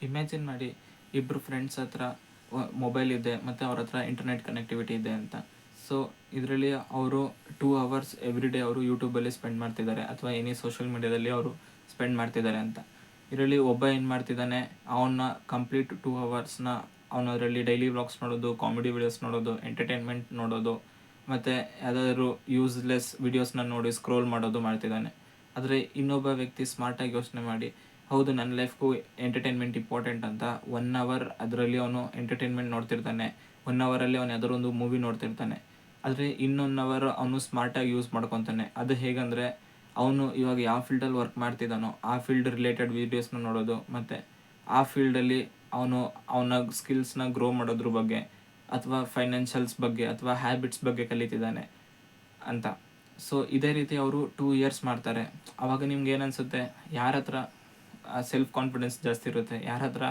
Imagine ಮಾಡಿ, ಇಬ್ಬರು friends ಹತ್ರ ಮೊಬೈಲ್ ಇದೆ ಮತ್ತು ಅವ್ರ ಹತ್ರ ಇಂಟರ್ನೆಟ್ ಕನೆಕ್ಟಿವಿಟಿ ಇದೆ ಅಂತ. ಸೊ ಇದರಲ್ಲಿ ಅವರು 2 ಅವರ್ಸ್ ಎವ್ರಿ ಡೇ ಅವರು ಯೂಟ್ಯೂಬಲ್ಲಿ ಸ್ಪೆಂಡ್ ಮಾಡ್ತಿದ್ದಾರೆ ಅಥವಾ ಎನಿ ಸೋಷಿಯಲ್ ಮೀಡಿಯಾದಲ್ಲಿ ಅವರು ಸ್ಪೆಂಡ್ ಮಾಡ್ತಿದ್ದಾರೆ ಅಂತ. ಇದರಲ್ಲಿ ಒಬ್ಬ ಏನು ಮಾಡ್ತಿದ್ದಾನೆ, ಅವನ್ನ ಕಂಪ್ಲೀಟ್ 2 ಅವರ್ಸ್ನ ಅವನು ಅದರಲ್ಲಿ ಡೈಲಿ ವ್ಲಾಗ್ಸ್ ನೋಡೋದು, ಕಾಮಿಡಿ ವಿಡಿಯೋಸ್ ನೋಡೋದು, ಎಂಟರ್ಟೈನ್ಮೆಂಟ್ ನೋಡೋದು ಮತ್ತು ಯಾವುದಾದ್ರೂ ಯೂಸ್ಲೆಸ್ ವಿಡಿಯೋಸ್ನ ನೋಡಿ ಸ್ಕ್ರೋಲ್ ಮಾಡೋದು ಮಾಡ್ತಿದ್ದಾನೆ. ಆದರೆ ಇನ್ನೊಬ್ಬ ವ್ಯಕ್ತಿ ಸ್ಮಾರ್ಟಾಗಿ ಯೋಚನೆ ಮಾಡಿ, ಹೌದು ನನ್ನ ಲೈಫ್ಗೂ ಎಂಟರ್ಟೈನ್ಮೆಂಟ್ ಇಂಪಾರ್ಟೆಂಟ್ ಅಂತ 1 ಅವರ್ ಅದರಲ್ಲಿ ಅವನು ಎಂಟರ್ಟೈನ್ಮೆಂಟ್ ನೋಡ್ತಿರ್ತಾನೆ, 1 ಅವರಲ್ಲಿ ಅವನು ಯಾವ್ದಾದ್ರು ಒಂದು ಮೂವಿ ನೋಡ್ತಿರ್ತಾನೆ. ಆದರೆ ಇನ್ನೊಂದು ಅವರ್ ಅವನು ಸ್ಮಾರ್ಟಾಗಿ ಯೂಸ್ ಮಾಡ್ಕೊತಾನೆ. ಅದು ಹೇಗಂದರೆ, ಅವನು ಇವಾಗ ಯಾವ ಫೀಲ್ಡಲ್ಲಿ ವರ್ಕ್ ಮಾಡ್ತಿದ್ದಾನೋ ಆ ಫೀಲ್ಡ್ ರಿಲೇಟೆಡ್ ವೀಡಿಯೋಸ್ನ ನೋಡೋದು ಮತ್ತು ಆ ಫೀಲ್ಡಲ್ಲಿ ಅವನ ಸ್ಕಿಲ್ಸ್ನ ಗ್ರೋ ಮಾಡೋದ್ರ ಬಗ್ಗೆ ಅಥವಾ ಫೈನಾನ್ಷಿಯಲ್ಸ್ ಬಗ್ಗೆ ಅಥವಾ ಹ್ಯಾಬಿಟ್ಸ್ ಬಗ್ಗೆ ಕಲಿತಿದ್ದಾನೆ ಅಂತ. ಸೊ ಇದೇ ರೀತಿ ಅವರು 2 ಇಯರ್ಸ್ ಮಾಡ್ತಾರೆ. ಆವಾಗ ನಿಮ್ಗೆ ಏನನ್ಸುತ್ತೆ, ಯಾರ ಹತ್ರ ಸೆಲ್ಫ್ ಕಾನ್ಫಿಡೆನ್ಸ್ ಜಾಸ್ತಿ ಇರುತ್ತೆ, ಯಾರ ಹತ್ರ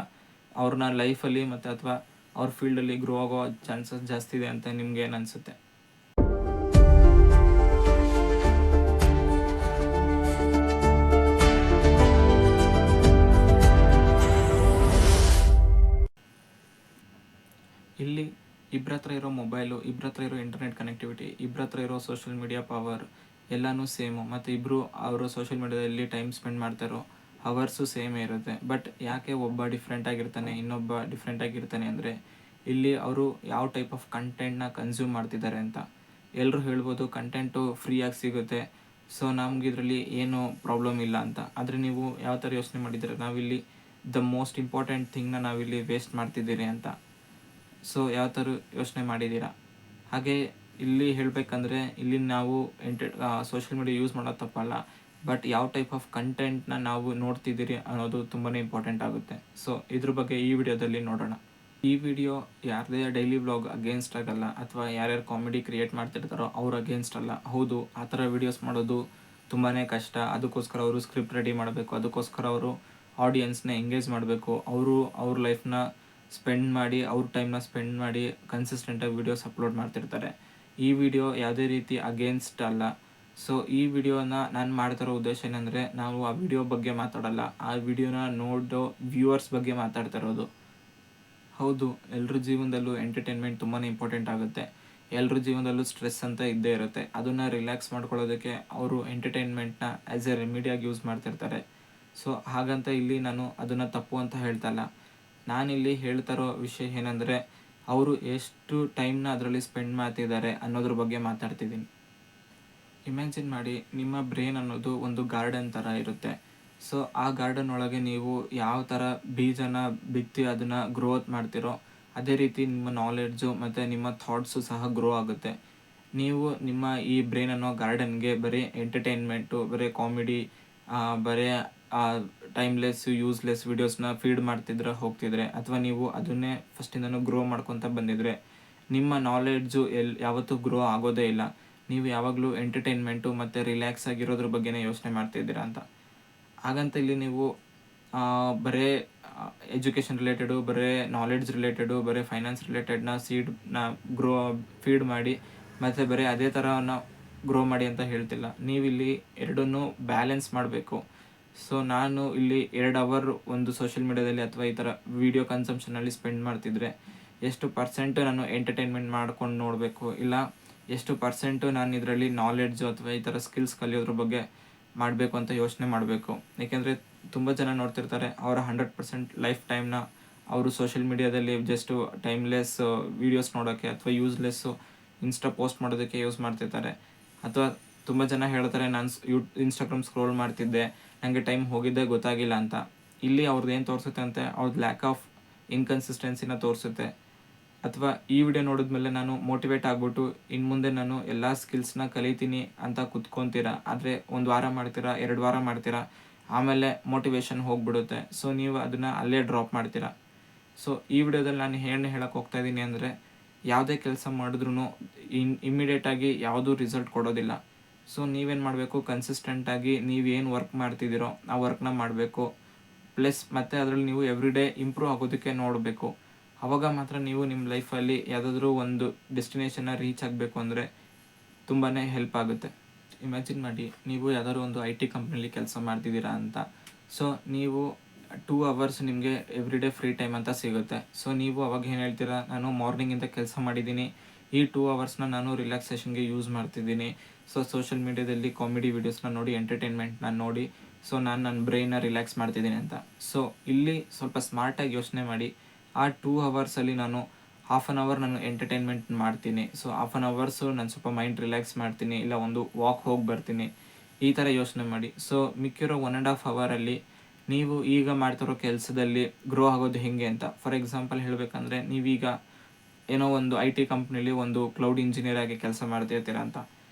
ಅವ್ರನ್ನ ಲೈಫಲ್ಲಿ ಮತ್ತು ಅಥವಾ ಅವ್ರ ಫೀಲ್ಡಲ್ಲಿ ಗ್ರೋ ಆಗೋ ಚಾನ್ಸಸ್ ಜಾಸ್ತಿ ಇದೆ ಅಂತ ನಿಮ್ಗೆ ಏನು ಅನಿಸುತ್ತೆ? ಇಲ್ಲಿ ಇಬ್ಬರ ಹತ್ರ ಇರೋ ಮೊಬೈಲು, ಇಬ್ಬರ ಹತ್ರ ಇರೋ ಇಂಟರ್ನೆಟ್ ಕನೆಕ್ಟಿವಿಟಿ, ಇಬ್ಬರ ಹತ್ರ ಇರೋ ಸೋಷಿಯಲ್ ಮೀಡಿಯಾ ಪವರ್ ಎಲ್ಲನೂ ಸೇಮು ಮತ್ತು ಇಬ್ಬರು ಅವರು ಸೋಷಿಯಲ್ ಮೀಡಿಯಾದಲ್ಲಿ ಟೈಮ್ ಸ್ಪೆಂಡ್ ಮಾಡ್ತಾರೋ ಅವರ್ಸು ಸೇಮೇ ಇರುತ್ತೆ. ಬಟ್ ಯಾಕೆ ಒಬ್ಬ ಡಿಫ್ರೆಂಟ್ ಆಗಿರ್ತಾನೆ, ಇನ್ನೊಬ್ಬ ಡಿಫ್ರೆಂಟ್ ಆಗಿರ್ತಾನೆ ಅಂದರೆ, ಇಲ್ಲಿ ಅವರು ಯಾವ ಟೈಪ್ ಆಫ್ ಕಂಟೆಂಟ್ನ ಕನ್ಸ್ಯೂಮ್ ಮಾಡ್ತಿದ್ದಾರೆ ಅಂತ. ಎಲ್ಲರೂ ಹೇಳ್ಬೋದು ಕಂಟೆಂಟು ಫ್ರೀಯಾಗಿ ಸಿಗುತ್ತೆ, ಸೊ ನಮ್ಗೆ ಇದರಲ್ಲಿ ಏನೂ ಪ್ರಾಬ್ಲಮ್ ಇಲ್ಲ ಅಂತ. ಆದರೆ ನೀವು ಯಾವ ಥರ ಯೋಚನೆ ಮಾಡಿದ್ದೀರ, ನಾವಿಲ್ಲಿ ದ ಮೋಸ್ಟ್ ಇಂಪಾರ್ಟೆಂಟ್ ಥಿಂಗ್ನ ನಾವಿಲ್ಲಿ ವೇಸ್ಟ್ ಮಾಡ್ತಿದ್ದೀರಿ ಅಂತ. ಸೊ ಯಾವ ಥರ ಯೋಚನೆ ಮಾಡಿದ್ದೀರಾ? ಹಾಗೆ ಇಲ್ಲಿ ಹೇಳಬೇಕಂದ್ರೆ, ಇಲ್ಲಿ ನಾವು ಸೋಷಿಯಲ್ ಮೀಡಿಯಾ ಯೂಸ್ ಮಾಡೋದು ತಪ್ಪಲ್ಲ, ಬಟ್ ಯಾವ ಟೈಪ್ ಆಫ್ ಕಂಟೆಂಟ್ನ ನಾವು ನೋಡ್ತಿದ್ದೀರಿ ಅನ್ನೋದು ತುಂಬಾ ಇಂಪಾರ್ಟೆಂಟ್ ಆಗುತ್ತೆ. ಸೊ ಇದ್ರ ಬಗ್ಗೆ ಈ ವಿಡಿಯೋದಲ್ಲಿ ನೋಡೋಣ. ಈ ವಿಡಿಯೋ ಯಾರದೇ ಡೈಲಿ ವ್ಲಾಗ್ ಅಗೇನ್ಸ್ಟ್ ಆಗಲ್ಲ ಅಥವಾ ಯಾರ್ಯಾರು ಕಾಮಿಡಿ ಕ್ರಿಯೇಟ್ ಮಾಡ್ತಿರ್ತಾರೋ ಅವ್ರ ಅಗೇನ್ಸ್ಟ್ ಅಲ್ಲ. ಹೌದು, ಆ ಥರ ವೀಡಿಯೋಸ್ ಮಾಡೋದು ತುಂಬಾ ಕಷ್ಟ. ಅದಕ್ಕೋಸ್ಕರ ಅವರು ಸ್ಕ್ರಿಪ್ಟ್ ರೆಡಿ ಮಾಡಬೇಕು, ಅದಕ್ಕೋಸ್ಕರ ಅವರು ಆಡಿಯನ್ಸ್ನ ಎಂಗೇಜ್ ಮಾಡಬೇಕು, ಅವ್ರ ಲೈಫ್ನ ಸ್ಪೆಂಡ್ ಮಾಡಿ, ಅವ್ರ ಟೈಮ್ನ ಸ್ಪೆಂಡ್ ಮಾಡಿ ಕನ್ಸಿಸ್ಟೆಂಟಾಗಿ ವೀಡಿಯೋಸ್ ಅಪ್ಲೋಡ್ ಮಾಡ್ತಿರ್ತಾರೆ. ಈ ವಿಡಿಯೋ ಯಾವುದೇ ರೀತಿ ಅಗೇನ್ಸ್ಟ್ ಅಲ್ಲ. ಸೊ ಈ ವಿಡಿಯೋನ ನಾನು ಮಾಡ್ತಿರೋ ಉದ್ದೇಶ ಏನಂದರೆ, ನಾವು ಆ ವಿಡಿಯೋ ಬಗ್ಗೆ ಮಾತಾಡಲ್ಲ, ಆ ವಿಡಿಯೋನ ನೋಡೋ ವ್ಯೂವರ್ಸ್ ಬಗ್ಗೆ ಮಾತಾಡ್ತಾ ಇರೋದು. ಹೌದು, ಎಲ್ಲರ ಜೀವನದಲ್ಲೂ ಎಂಟರ್ಟೈನ್ಮೆಂಟ್ ತುಂಬಾ ಇಂಪಾರ್ಟೆಂಟ್ ಆಗುತ್ತೆ. ಎಲ್ಲರ ಜೀವನದಲ್ಲೂ ಸ್ಟ್ರೆಸ್ ಅಂತ ಇದ್ದೇ ಇರುತ್ತೆ. ಅದನ್ನು ರಿಲ್ಯಾಕ್ಸ್ ಮಾಡ್ಕೊಳ್ಳೋದಕ್ಕೆ ಅವರು ಎಂಟರ್ಟೈನ್ಮೆಂಟ್ನ ಆ್ಯಸ್ ಎ ರೆಮಿಡಿಯಾಗಿ ಯೂಸ್ ಮಾಡ್ತಿರ್ತಾರೆ. ಸೊ ಹಾಗಂತ ಇಲ್ಲಿ ನಾನು ಅದನ್ನು ತಪ್ಪು ಅಂತ ಹೇಳ್ತಲ್ಲ. ನಾನಿಲ್ಲಿ ಹೇಳ್ತಾರೋ ವಿಷಯ ಏನಂದರೆ, ಅವರು ಎಷ್ಟು ಟೈಮ್ನ ಅದರಲ್ಲಿ ಸ್ಪೆಂಡ್ ಮಾಡ್ತಿದ್ದಾರೆ ಅನ್ನೋದ್ರ ಬಗ್ಗೆ ಮಾತಾಡ್ತಿದ್ದೀನಿ. ಇಮ್ಯಾಜಿನ್ ಮಾಡಿ, ನಿಮ್ಮ ಬ್ರೈನ್ ಅನ್ನೋದು ಒಂದು ಗಾರ್ಡನ್ ಥರ ಇರುತ್ತೆ. ಸೊ ಆ ಗಾರ್ಡನ್ ಒಳಗೆ ನೀವು ಯಾವ ಥರ ಬೀಜನ ಬಿತ್ತಿ ಅದನ್ನು ಗ್ರೋತ್ ಮಾಡ್ತಿರೋ, ಅದೇ ರೀತಿ ನಿಮ್ಮ ನಾಲೆಡ್ಜು ಮತ್ತು ನಿಮ್ಮ ಥಾಟ್ಸು ಸಹ ಗ್ರೋ ಆಗುತ್ತೆ. ನೀವು ನಿಮ್ಮ ಈ ಬ್ರೈನ್ ಅನ್ನೋ ಗಾರ್ಡನ್ಗೆ ಬರೀ ಎಂಟರ್ಟೈನ್ಮೆಂಟು, ಬರೀ ಕಾಮಿಡಿ, ಬರೀ ಟೈಮ್ಲೆಸ್ ಯೂಸ್ಲೆಸ್ ವೀಡಿಯೋಸ್ನ ಫೀಡ್ ಮಾಡ್ತಿದ್ರೆ ಹೋಗ್ತಿದ್ರೆ, ಅಥವಾ ನೀವು ಅದನ್ನೇ ಫಸ್ಟಿಂದನೂ ಗ್ರೋ ಮಾಡ್ಕೊತ ಬಂದಿದ್ರೆ, ನಿಮ್ಮ ನಾಲೆಡ್ಜು ಯಾವತ್ತೂ ಗ್ರೋ ಆಗೋದೇ ಇಲ್ಲ. ನೀವು ಯಾವಾಗಲೂ ಎಂಟರ್ಟೈನ್ಮೆಂಟು ಮತ್ತು ರಿಲ್ಯಾಕ್ಸ್ ಆಗಿರೋದ್ರ ಬಗ್ಗೆನೇ ಯೋಚನೆ ಮಾಡ್ತಿದ್ದೀರಾ ಅಂತ. ಹಾಗಂತ ಇಲ್ಲಿ ನೀವು ಬರೀ ಎಜುಕೇಷನ್ ರಿಲೇಟೆಡು, ಬರೀ ನಾಲೆಡ್ಜ್ ರಿಲೇಟೆಡು, ಬರೀ ಫೈನಾನ್ಸ್ ರಿಲೇಟೆಡ್ನ ಫೀಡ್ ಮಾಡಿ ಮತ್ತು ಬರೀ ಅದೇ ಥರನ ಗ್ರೋ ಮಾಡಿ ಅಂತ ಹೇಳ್ತಿಲ್ಲ. ನೀವಿಲ್ಲಿ ಎರಡನ್ನೂ ಬ್ಯಾಲೆನ್ಸ್ ಮಾಡಬೇಕು. ಸೊ ನಾನು ಇಲ್ಲಿ 2 ಅವರ್ ಒಂದು ಸೋಷಿಯಲ್ ಮೀಡಿಯಾದಲ್ಲಿ ಅಥವಾ ಈ ಥರ ವೀಡಿಯೋ ಕನ್ಸಂಪ್ಷನಲ್ಲಿ ಸ್ಪೆಂಡ್ ಮಾಡ್ತಿದ್ರೆ, ಎಷ್ಟು ಪರ್ಸೆಂಟು ನಾನು ಎಂಟರ್ಟೈನ್ಮೆಂಟ್ ಮಾಡ್ಕೊಂಡು ನೋಡಬೇಕು, ಇಲ್ಲ ಎಷ್ಟು ಪರ್ಸೆಂಟು ನಾನು ಇದರಲ್ಲಿ ನಾಲೆಡ್ಜು ಅಥವಾ ಈ ಥರ ಸ್ಕಿಲ್ಸ್ ಕಲಿಯೋದ್ರ ಬಗ್ಗೆ ಮಾಡಬೇಕು ಅಂತ ಯೋಚನೆ ಮಾಡಬೇಕು. ಏಕೆಂದರೆ ತುಂಬ ಜನ ನೋಡ್ತಿರ್ತಾರೆ, ಅವರ 100% ಲೈಫ್ ಟೈಮ್ನ ಅವರು ಸೋಷಿಯಲ್ ಮೀಡಿಯಾದಲ್ಲಿ ಜಸ್ಟು ಟೈಮ್ಲೆಸ್ ವೀಡಿಯೋಸ್ ನೋಡೋಕ್ಕೆ ಅಥವಾ ಯೂಸ್ಲೆಸ್ಸು ಇನ್ಸ್ಟಾ ಪೋಸ್ಟ್ ಮಾಡೋದಕ್ಕೆ ಯೂಸ್ ಮಾಡ್ತಿರ್ತಾರೆ. ಅಥವಾ ತುಂಬ ಜನ ಹೇಳ್ತಾರೆ, ನಾನು ಇನ್ಸ್ಟಾಗ್ರಾಮ್ ಸ್ಕ್ರೋಲ್ ಮಾಡ್ತಿದ್ದೆ, ನನಗೆ ಟೈಮ್ ಹೋಗಿದ್ದೇ ಗೊತ್ತಾಗಿಲ್ಲ ಅಂತ. ಇಲ್ಲಿ ಅವ್ರದ್ದು ಏನು ತೋರಿಸುತ್ತೆ ಅಂತೆ, ಅವ್ರದ್ದು ಲ್ಯಾಕ್ ಆಫ್ ಇನ್ಕನ್ಸಿಸ್ಟೆನ್ಸಿನ ತೋರಿಸುತ್ತೆ. ಅಥವಾ ಈ ವಿಡಿಯೋ ನೋಡಿದ್ಮೇಲೆ ನಾನು ಮೋಟಿವೇಟ್ ಆಗಿಬಿಟ್ಟು ಇನ್ನು ಮುಂದೆ ನಾನು ಎಲ್ಲ ಸ್ಕಿಲ್ಸ್ನ ಕಲಿತೀನಿ ಅಂತ ಕುತ್ಕೊತೀರಾ. ಆದರೆ 1 ವಾರ ಮಾಡ್ತೀರಾ, 2 ವಾರ ಮಾಡ್ತೀರಾ, ಆಮೇಲೆ ಮೋಟಿವೇಶನ್ ಹೋಗಿಬಿಡುತ್ತೆ. ಸೊ ನೀವು ಅದನ್ನು ಅಲ್ಲೇ ಡ್ರಾಪ್ ಮಾಡ್ತೀರಾ. ಸೊ ಈ ವಿಡಿಯೋದಲ್ಲಿ ನಾನು ಏನು ಹೇಳಕ್ಕೆ ಹೋಗ್ತಾಯಿದ್ದೀನಿ ಅಂದರೆ, ಯಾವುದೇ ಕೆಲಸ ಮಾಡಿದ್ರೂ ಇಮ್ಮಿಡಿಯೇಟಾಗಿ ಯಾವುದೂ ರಿಸಲ್ಟ್ ಕೊಡೋದಿಲ್ಲ. ಸೊ ನೀವೇನು ಮಾಡಬೇಕು, ಕನ್ಸಿಸ್ಟೆಂಟಾಗಿ ನೀವೇನು ವರ್ಕ್ ಮಾಡ್ತಿದ್ದೀರೋ ಆ ವರ್ಕ್ನ ಮಾಡಬೇಕು. ಪ್ಲಸ್ ಮತ್ತು ಅದರಲ್ಲಿ ನೀವು ಎವ್ರಿ ಡೇ ಇಂಪ್ರೂವ್ ಆಗೋದಕ್ಕೆ ನೋಡಬೇಕು. ಆವಾಗ ಮಾತ್ರ ನೀವು ನಿಮ್ಮ ಲೈಫಲ್ಲಿ ಯಾವುದಾದ್ರೂ ಒಂದು ಡೆಸ್ಟಿನೇಷನ್ನ ರೀಚ್ ಆಗಬೇಕು ಅಂದರೆ ತುಂಬಾ ಹೆಲ್ಪ್ ಆಗುತ್ತೆ. ಇಮ್ಯಾಜಿನ್ ಮಾಡಿ, ನೀವು ಯಾವುದಾದ್ರು ಒಂದು IT ಕಂಪ್ನಿಲಿ ಕೆಲಸ ಮಾಡ್ತಿದ್ದೀರಾ ಅಂತ. ಸೊ ನೀವು 2 ಅವರ್ಸ್ ನಿಮಗೆ ಎವ್ರಿ ಡೇ ಫ್ರೀ ಟೈಮ್ ಅಂತ ಸಿಗುತ್ತೆ. ಸೊ ನೀವು ಅವಾಗ ಏನು ಹೇಳ್ತೀರಾ, ನಾನು ಮಾರ್ನಿಂಗಿಂದ ಕೆಲಸ ಮಾಡಿದ್ದೀನಿ, ಈ 2 ಅವರ್ಸ್ನ ನಾನು ರಿಲ್ಯಾಕ್ಸೇಷನ್ಗೆ ಯೂಸ್ ಮಾಡ್ತಿದ್ದೀನಿ. ಸೊ ಸೋಷಿಯಲ್ ಮೀಡಿಯಾದಲ್ಲಿ ಕಾಮಿಡಿ ವೀಡಿಯೋಸ್ನ ನೋಡಿ, ಎಂಟರ್ಟೈನ್ಮೆಂಟ್ನ ನೋಡಿ, ಸೊ ನಾನು ನನ್ನ ಬ್ರೈನ್ನ ರಿಲ್ಯಾಕ್ಸ್ ಮಾಡ್ತಿದ್ದೀನಿ ಅಂತ. ಸೊ ಇಲ್ಲಿ ಸ್ವಲ್ಪ ಸ್ಮಾರ್ಟಾಗಿ ಯೋಚನೆ ಮಾಡಿ, ಆ 2 ಅವರ್ಸಲ್ಲಿ ನಾನು ಹಾಫ್ ಆನ್ ಅವರ್ ನಾನು ಎಂಟರ್ಟೈನ್ಮೆಂಟ್ ಮಾಡ್ತೀನಿ. ಸೊ ಹಾಫ್ ಆನ್ ಅವರ್ಸು ನಾನು ಸ್ವಲ್ಪ ಮೈಂಡ್ ರಿಲ್ಯಾಕ್ಸ್ ಮಾಡ್ತೀನಿ, ಇಲ್ಲ ಒಂದು ವಾಕ್ ಹೋಗಿ ಬರ್ತೀನಿ, ಈ ಥರ ಯೋಚನೆ ಮಾಡಿ. ಸೊ ಮಿಕ್ಕಿರೋ 1.5 ಅವರಲ್ಲಿ ನೀವು ಈಗ ಮಾಡ್ತಿರೋ ಕೆಲಸದಲ್ಲಿ ಗ್ರೋ ಆಗೋದು ಹೇಗೆ ಅಂತ. ಫಾರ್ ಎಕ್ಸಾಂಪಲ್ ಹೇಳಬೇಕಂದ್ರೆ, ನೀವೀಗ ಏನೋ ಒಂದು IT ಕಂಪ್ನಿಲಿ ಒಂದು ಕ್ಲೌಡ್ ಇಂಜಿನಿಯರ್ ಆಗಿ ಕೆಲಸ ಮಾಡ್ತಿರ್ತೀರ ಅಂತ.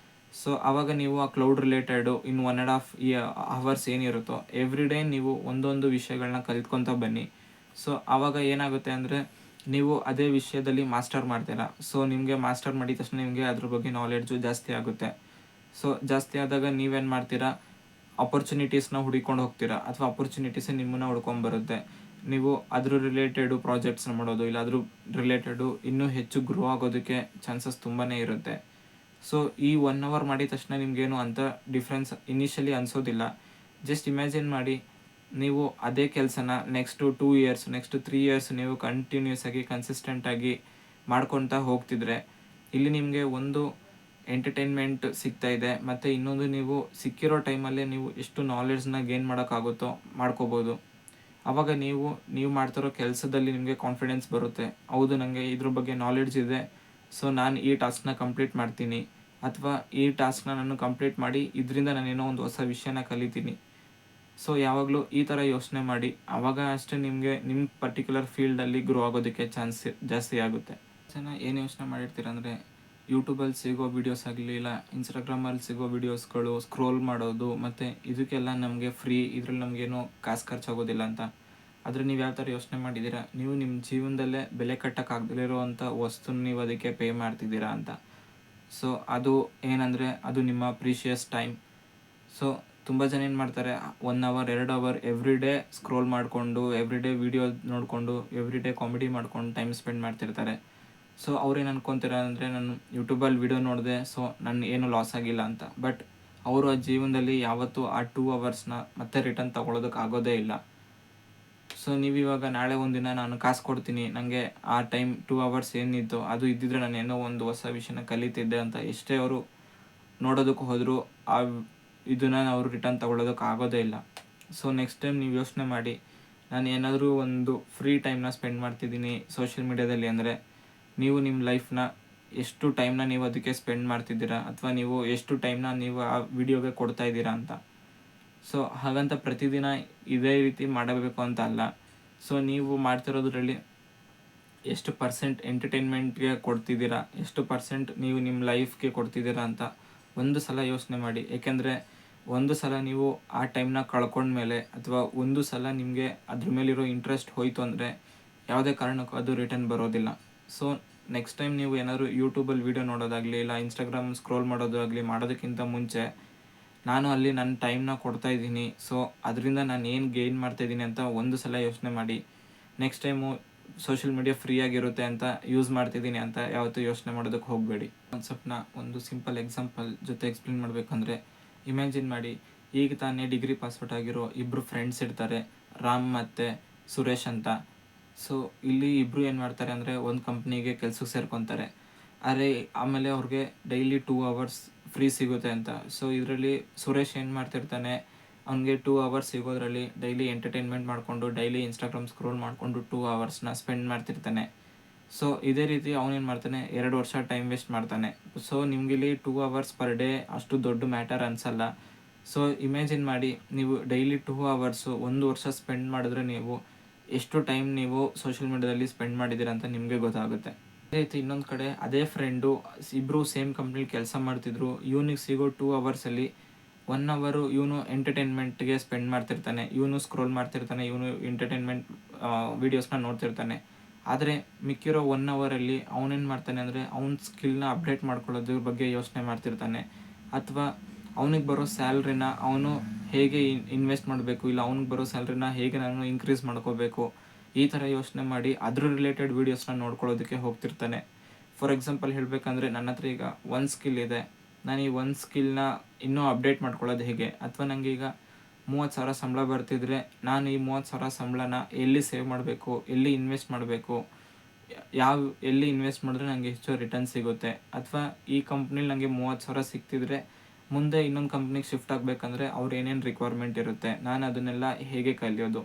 ಸೊ ಆವಾಗ ನೀವು ಆ ಕ್ಲೌಡ್ ರಿಲೇಟೆಡು ಇನ್ನು 1.5 ಅವರ್ಸ್ ಏನಿರುತ್ತೋ ಎವ್ರಿ ಡೇ ನೀವು ಒಂದೊಂದು ವಿಷಯಗಳನ್ನ ಕಲ್ತ್ಕೊತಾ ಬನ್ನಿ. ಸೊ ಆವಾಗ ಏನಾಗುತ್ತೆ ಅಂದರೆ, ನೀವು ಅದೇ ವಿಷಯದಲ್ಲಿ ಮಾಸ್ಟರ್ ಮಾಡ್ತೀರಾ. ಸೊ ನಿಮಗೆ ಮಾಸ್ಟರ್ ಮಾಡಿದ ತಕ್ಷಣ ನಿಮಗೆ ಅದ್ರ ಬಗ್ಗೆ ನಾಲೆಡ್ಜು ಜಾಸ್ತಿ ಆಗುತ್ತೆ. ಸೊ ಜಾಸ್ತಿ ಆದಾಗ ನೀವೇನು ಮಾಡ್ತೀರಾ, ಆಪರ್ಚುನಿಟೀಸ್ನ ಹುಡುಕೊಂಡು ಹೋಗ್ತೀರಾ, ಅಥವಾ ಆಪರ್ಚುನಿಟೀಸೇ ನಿಮ್ಮನ್ನು ಹುಡ್ಕೊಂಬರುತ್ತೆ. ನೀವು ಅದ್ರ ರಿಲೇಟೆಡು ಪ್ರಾಜೆಕ್ಟ್ಸ್ನ ಮಾಡೋದು, ಇಲ್ಲ ಅದ್ರ ರಿಲೇಟೆಡು ಇನ್ನೂ ಹೆಚ್ಚು ಗ್ರೋ ಆಗೋದಕ್ಕೆ ಚಾನ್ಸಸ್ ತುಂಬಾ ಇರುತ್ತೆ. ಸೊ ಈ 1 ಅವರ್ ಮಾಡಿದ ತಕ್ಷಣ ನಿಮಗೇನು ಅಂಥ ಡಿಫ್ರೆನ್ಸ್ ಇನಿಷಿಯಲಿ ಅನಿಸೋದಿಲ್ಲ. ಜಸ್ಟ್ ಇಮ್ಯಾಜಿನ್ ಮಾಡಿ, ನೀವು ಅದೇ ಕೆಲಸನ ನೆಕ್ಸ್ಟು 2 ಇಯರ್ಸ್, ನೆಕ್ಸ್ಟ್ 3 ಇಯರ್ಸ್ ನೀವು ಕಂಟಿನ್ಯೂಸ್ ಆಗಿ ಕನ್ಸಿಸ್ಟೆಂಟಾಗಿ ಮಾಡ್ಕೊತಾ ಹೋಗ್ತಿದ್ರೆ, ಇಲ್ಲಿ ನಿಮಗೆ ಒಂದು ಎಂಟರ್ಟೈನ್ಮೆಂಟ್ ಸಿಗ್ತಾ ಇದೆ, ಮತ್ತು ಇನ್ನೊಂದು ನೀವು ಸಿಕ್ಕಿರೋ ಟೈಮಲ್ಲೇ ನೀವು ಎಷ್ಟು ನಾಲೆಡ್ಜ್ನ ಗೇನ್ ಮಾಡೋಕ್ಕಾಗುತ್ತೋ ಮಾಡ್ಕೋಬೋದು. ಆವಾಗ ನೀವು ಮಾಡ್ತಿರೋ ಕೆಲಸದಲ್ಲಿ ನಿಮಗೆ ಕಾನ್ಫಿಡೆನ್ಸ್ ಬರುತ್ತೆ. ಹೌದು, ನನಗೆ ಇದ್ರ ಬಗ್ಗೆ ನಾಲೆಡ್ಜ್ ಇದೆ, ಸೊ ನಾನು ಈ ಟಾಸ್ಕ್ನ ಕಂಪ್ಲೀಟ್ ಮಾಡ್ತೀನಿ, ಅಥವಾ ಈ ಟಾಸ್ಕ್ನ ನಾನು ಕಂಪ್ಲೀಟ್ ಮಾಡಿ ಇದರಿಂದ ನಾನೇನೋ ಒಂದು ಹೊಸ ವಿಷಯನ ಕಲಿತೀನಿ. ಸೊ ಯಾವಾಗಲೂ ಈ ಥರ ಯೋಚನೆ ಮಾಡಿ, ಆವಾಗ ಅಷ್ಟೇ ನಿಮಗೆ ನಿಮ್ಮ ಪರ್ಟಿಕ್ಯುಲರ್ ಫೀಲ್ಡಲ್ಲಿ ಗ್ರೋ ಆಗೋದಕ್ಕೆ ಚಾನ್ಸ್ ಜಾಸ್ತಿ ಆಗುತ್ತೆ. ಜನ ಏನು ಯೋಚನೆ ಮಾಡಿರ್ತೀರ ಅಂದರೆ, ಯೂಟ್ಯೂಬಲ್ಲಿ ಸಿಗೋ ವೀಡಿಯೋಸ್ ಆಗಲಿ, ಇಲ್ಲ ಇನ್ಸ್ಟಾಗ್ರಾಮಲ್ಲಿ ಸಿಗೋ ವೀಡಿಯೋಸ್ಗಳು ಸ್ಕ್ರೋಲ್ ಮಾಡೋದು, ಮತ್ತು ಇದಕ್ಕೆಲ್ಲ ನಮಗೆ ಫ್ರೀ, ಇದರಲ್ಲಿ ನಮಗೇನೋ ಕಾಸು ಖರ್ಚಾಗೋದಿಲ್ಲ ಅಂತ. ಆದರೆ ನೀವು ಯಾವ ಥರ ಯೋಚನೆ ಮಾಡಿದ್ದೀರಾ, ನೀವು ನಿಮ್ಮ ಜೀವನದಲ್ಲೇ ಬೆಲೆ ಕಟ್ಟೋಕ್ಕಾಗದಿರೋವಂಥ ವಸ್ತುನ ನೀವು ಅದಕ್ಕೆ ಪೇ ಮಾಡ್ತಿದ್ದೀರಾ ಅಂತ. ಸೊ ಅದು ಏನಂದರೆ, ಅದು ನಿಮ್ಮ ಪ್ರೀಷಿಯಸ್ ಟೈಮ್. ಸೊ ತುಂಬ ಜನ ಏನು ಮಾಡ್ತಾರೆ, 1 hour 2 hour every day scroll ಮಾಡಿಕೊಂಡು, ಎವ್ರಿ ಡೇ ವೀಡಿಯೋ ನೋಡಿಕೊಂಡು, ಎವ್ರಿ ಡೇ ಕಾಮಿಡಿ ಮಾಡ್ಕೊಂಡು ಟೈಮ್ ಸ್ಪೆಂಡ್ ಮಾಡ್ತಿರ್ತಾರೆ. ಸೊ ಅವ್ರೇನು ಅನ್ಕೊತಾರೆ ಅಂದರೆ, ನಾನು ಯೂಟ್ಯೂಬಲ್ಲಿ ವೀಡಿಯೋ ನೋಡಿದೆ, ಸೊ ನನ್ನ ಏನು ಲಾಸ್ ಆಗಿಲ್ಲ ಅಂತ. ಬಟ್ ಅವರು ಆ ಜೀವನದಲ್ಲಿ ಯಾವತ್ತೂ ಆ 2 ಅವರ್ಸ್ನ ಮತ್ತೆ ರಿಟರ್ನ್ ತೊಗೊಳೋದಕ್ಕೆ ಆಗೋದೇ ಇಲ್ಲ. ಸೊ ನೀವಿವಾಗ ನಾಳೆ ಒಂದಿನ ನಾನು ಕಾಸು ಕೊಡ್ತೀನಿ, ನನಗೆ ಆ ಟೈಮ್ 2 ಅವರ್ಸ್ ಏನಿತ್ತು ಅದು ಇದ್ದಿದ್ರೆ ನಾನು ಏನೋ ಒಂದು ಹೊಸ ವಿಷಯನ ಕಲಿತಿದ್ದೆ ಅಂತ ಎಷ್ಟೇ ಅವರು ನೋಡೋದಕ್ಕೆ ಹೋದರೂ ಆ ಇದನ್ನು ಅವರು ರಿಟರ್ನ್ ತೊಗೊಳೋದಕ್ಕೆ ಆಗೋದೇ ಇಲ್ಲ. ಸೊ ನೆಕ್ಸ್ಟ್ ಟೈಮ್ ನೀವು ಯೋಚನೆ ಮಾಡಿ, ನಾನು ಏನಾದರೂ ಒಂದು ಫ್ರೀ ಟೈಮ್ನ ಸ್ಪೆಂಡ್ ಮಾಡ್ತಿದ್ದೀನಿ ಸೋಷಿಯಲ್ ಮೀಡಿಯಾದಲ್ಲಿ ಅಂದರೆ, ನೀವು ನಿಮ್ಮ ಲೈಫ್ನ ಎಷ್ಟು ಟೈಮ್ನ ನೀವು ಅದಕ್ಕೆ ಸ್ಪೆಂಡ್ ಮಾಡ್ತಿದ್ದೀರಾ, ಅಥವಾ ನೀವು ಎಷ್ಟು ಟೈಮ್ನ ನೀವು ಆ ವಿಡಿಯೋಗೆ ಕೊಡ್ತಾ ಇದ್ದೀರಾ ಅಂತ. ಸೊ ಹಾಗಂತ ಪ್ರತಿದಿನ ಇದೇ ರೀತಿ ಮಾಡಬೇಕು ಅಂತ ಅಲ್ಲ. ಸೊ ನೀವು ಮಾಡ್ತಿರೋದ್ರಲ್ಲಿ ಎಷ್ಟು ಪರ್ಸೆಂಟ್ ಎಂಟರ್ಟೈನ್ಮೆಂಟ್ಗೆ ಕೊಡ್ತಿದ್ದೀರಾ, ಎಷ್ಟು ಪರ್ಸೆಂಟ್ ನೀವು ನಿಮ್ಮ ಲೈಫ್ಗೆ ಕೊಡ್ತಿದ್ದೀರಾ ಅಂತ ಒಂದು ಸಲ ಯೋಚನೆ ಮಾಡಿ. ಏಕೆಂದರೆ ಒಂದು ಸಲ ನೀವು ಆ ಟೈಮ್ನ ಕಳ್ಕೊಂಡ್ಮೇಲೆ, ಅಥವಾ ಒಂದು ಸಲ ನಿಮಗೆ ಅದ್ರ ಮೇಲಿರೋ ಇಂಟ್ರೆಸ್ಟ್ ಹೋಯಿತು ಅಂದರೆ ಯಾವುದೇ ಕಾರಣಕ್ಕೂ ಅದು ರಿಟರ್ನ್ ಬರೋದಿಲ್ಲ. ಸೊ ನೆಕ್ಸ್ಟ್ ಟೈಮ್ ನೀವು ಏನಾದರೂ ಯೂಟ್ಯೂಬಲ್ಲಿ ವೀಡಿಯೋ ನೋಡೋದಾಗಲಿ, ಇಲ್ಲ ಇನ್ಸ್ಟಾಗ್ರಾಮ್ ಸ್ಕ್ರೋಲ್ ಮಾಡೋದಾಗಲಿ ಮಾಡೋದಕ್ಕಿಂತ ಮುಂಚೆ, ನಾನು ಅಲ್ಲಿ ನನ್ನ ಟೈಮ್ನ ಕೊಡ್ತಾಯಿದ್ದೀನಿ, ಸೊ ಅದರಿಂದ ನಾನು ಏನು ಗೇನ್ ಮಾಡ್ತಾಯಿದ್ದೀನಿ ಅಂತ ಒಂದು ಸಲ ಯೋಚನೆ ಮಾಡಿ. ನೆಕ್ಸ್ಟ್ ಟೈಮು ಸೋಷಿಯಲ್ ಮೀಡಿಯಾ ಫ್ರೀಯಾಗಿರುತ್ತೆ ಅಂತ ಯೂಸ್ ಮಾಡ್ತಿದ್ದೀನಿ ಅಂತ ಯಾವತ್ತೂ ಯೋಚನೆ ಮಾಡೋದಕ್ಕೆ ಹೋಗಬೇಡಿ. ಕಾನ್ಸೆಪ್ಟ್ನ ಒಂದು ಸಿಂಪಲ್ ಎಕ್ಸಾಂಪಲ್ ಜೊತೆ ಎಕ್ಸ್ಪ್ಲೇನ್ ಮಾಡಬೇಕಂದ್ರೆ, ಇಮ್ಯಾಜಿನ್ ಮಾಡಿ, ಈಗ ತಾನೇ ಡಿಗ್ರಿ ಪಾಸ್ಔಟ್ ಆಗಿರೋ ಇಬ್ಬರು ಫ್ರೆಂಡ್ಸ್ ಇರ್ತಾರೆ, ರಾಮ್ ಮತ್ತು ಸುರೇಶ್ ಅಂತ. ಸೊ ಇಲ್ಲಿ ಇಬ್ಬರು ಏನು ಮಾಡ್ತಾರೆ ಅಂದರೆ, ಒಂದು ಕಂಪ್ನಿಗೆ ಕೆಲ್ಸಕ್ಕೆ ಸೇರ್ಕೊತಾರೆ. ಆದರೆ ಆಮೇಲೆ ಅವ್ರಿಗೆ ಡೈಲಿ 2 ಅವರ್ಸ್ ಫ್ರೀ ಸಿಗುತ್ತೆ ಅಂತ. ಸೊ ಇದರಲ್ಲಿ ಸುರೇಶ್ ಏನು ಮಾಡ್ತಿರ್ತಾನೆ, ಅವ್ನಿಗೆ 2 ಅವರ್ಸ್ ಸಿಗೋದ್ರಲ್ಲಿ ಡೈಲಿ ಎಂಟರ್ಟೈನ್ಮೆಂಟ್ ಮಾಡಿಕೊಂಡು, ಡೈಲಿ ಇನ್ಸ್ಟಾಗ್ರಾಮ್ ಸ್ಕ್ರೋಲ್ ಮಾಡಿಕೊಂಡು 2 ಅವರ್ಸ್ನ ಸ್ಪೆಂಡ್ ಮಾಡ್ತಿರ್ತಾನೆ. ಸೊ ಇದೇ ರೀತಿ ಅವನೇನು ಮಾಡ್ತಾನೆ, 2 ವರ್ಷ ಟೈಮ್ ವೇಸ್ಟ್ ಮಾಡ್ತಾನೆ. ಸೊ ನಿಮಗಿಲ್ಲಿ 2 ಅವರ್ಸ್ ಪರ್ ಡೇ ಅಷ್ಟು ದೊಡ್ಡ ಮ್ಯಾಟರ್ ಅನಿಸಲ್ಲ. ಸೊ ಇಮ್ಯಾಜಿನ್ ಮಾಡಿ, ನೀವು ಡೈಲಿ 2 ಅವರ್ಸು 1 ವರ್ಷ ಸ್ಪೆಂಡ್ ಮಾಡಿದ್ರೆ ನೀವು ಎಷ್ಟು ಟೈಮ್ ನೀವು ಸೋಷಿಯಲ್ ಮೀಡಿಯಾದಲ್ಲಿ ಸ್ಪೆಂಡ್ ಮಾಡಿದ್ದೀರ ಅಂತ ನಿಮಗೆ ಗೊತ್ತಾಗುತ್ತೆ. ಅದೇ ರೀತಿ ಇನ್ನೊಂದು ಕಡೆ ಅದೇ ಫ್ರೆಂಡು ಇಬ್ಬರು ಸೇಮ್ ಕಂಪ್ನಿಲಿ ಕೆಲಸ ಮಾಡ್ತಿದ್ರು. ಇವನಿಗೆ ಸಿಗೋ 2 ಅವರ್ಸಲ್ಲಿ 1 ಅವರು ಇವನು ಎಂಟರ್ಟೈನ್ಮೆಂಟ್ಗೆ ಸ್ಪೆಂಡ್ ಮಾಡ್ತಿರ್ತಾನೆ, ಇವನು ಸ್ಕ್ರೋಲ್ ಮಾಡ್ತಿರ್ತಾನೆ, ಇವನು ಎಂಟರ್ಟೈನ್ಮೆಂಟ್ ವೀಡಿಯೋಸ್ನ ನೋಡ್ತಿರ್ತಾನೆ. ಆದರೆ ಮಿಕ್ಕಿರೋ 1 ಅವರಲ್ಲಿ ಅವನೇನು ಮಾಡ್ತಾನೆ ಅಂದರೆ, ಅವ್ನ ಸ್ಕಿಲ್ನ ಅಪ್ಡೇಟ್ ಮಾಡ್ಕೊಳ್ಳೋದ್ರ ಬಗ್ಗೆ ಯೋಚನೆ ಮಾಡ್ತಿರ್ತಾನೆ, ಅಥವಾ ಅವನಿಗೆ ಬರೋ ಸ್ಯಾಲ್ರಿನ ಅವನು ಹೇಗೆ ಇನ್ವೆಸ್ಟ್ ಮಾಡಬೇಕು, ಇಲ್ಲ ಅವ್ನಿಗೆ ಬರೋ ಸ್ಯಾಲ್ರಿನ ಹೇಗೆ ನಾನು ಇನ್ಕ್ರೀಸ್ ಮಾಡ್ಕೋಬೇಕು, ಈ ಥರ ಯೋಚನೆ ಮಾಡಿ ಅದ್ರ ರಿಲೇಟೆಡ್ ವೀಡಿಯೋಸ್ನ ನೋಡ್ಕೊಳ್ಳೋದಕ್ಕೆ ಹೋಗ್ತಿರ್ತಾನೆ. ಫಾರ್ ಎಕ್ಸಾಂಪಲ್ ಹೇಳಬೇಕಂದ್ರೆ, ನನ್ನ ಹತ್ರ ಈಗ ಒಂದು ಸ್ಕಿಲ್ ಇದೆ, ನಾನು ಈ ಒಂದು ಸ್ಕಿಲ್ನ ಇನ್ನೂ ಅಪ್ಡೇಟ್ ಮಾಡ್ಕೊಳ್ಳೋದು ಹೇಗೆ, ಅಥವಾ ನನಗೆ ಈಗ 30,000 ಸಂಬಳ ಬರ್ತಿದ್ರೆ ನಾನು ಈ 30,000 ಸಂಬಳನ ಎಲ್ಲಿ ಸೇವ್ ಮಾಡಬೇಕು, ಎಲ್ಲಿ ಇನ್ವೆಸ್ಟ್ ಮಾಡಬೇಕು, ಎಲ್ಲಿ ಇನ್ವೆಸ್ಟ್ ಮಾಡಿದ್ರೆ ನನಗೆ ಹೆಚ್ಚು ರಿಟರ್ನ್ ಸಿಗುತ್ತೆ, ಅಥವಾ ಈ ಕಂಪ್ನಿಲಿ ನನಗೆ 30,000 ಸಿಗ್ತಿದ್ರೆ ಮುಂದೆ ಇನ್ನೊಂದು ಕಂಪ್ನಿಗೆ ಶಿಫ್ಟ್ ಆಗಬೇಕಂದ್ರೆ ಅವ್ರು ಏನೇನು ರಿಕ್ವೈರ್ಮೆಂಟ್ ಇರುತ್ತೆ, ನಾನು ಅದನ್ನೆಲ್ಲ ಹೇಗೆ ಕಲಿಯೋದು.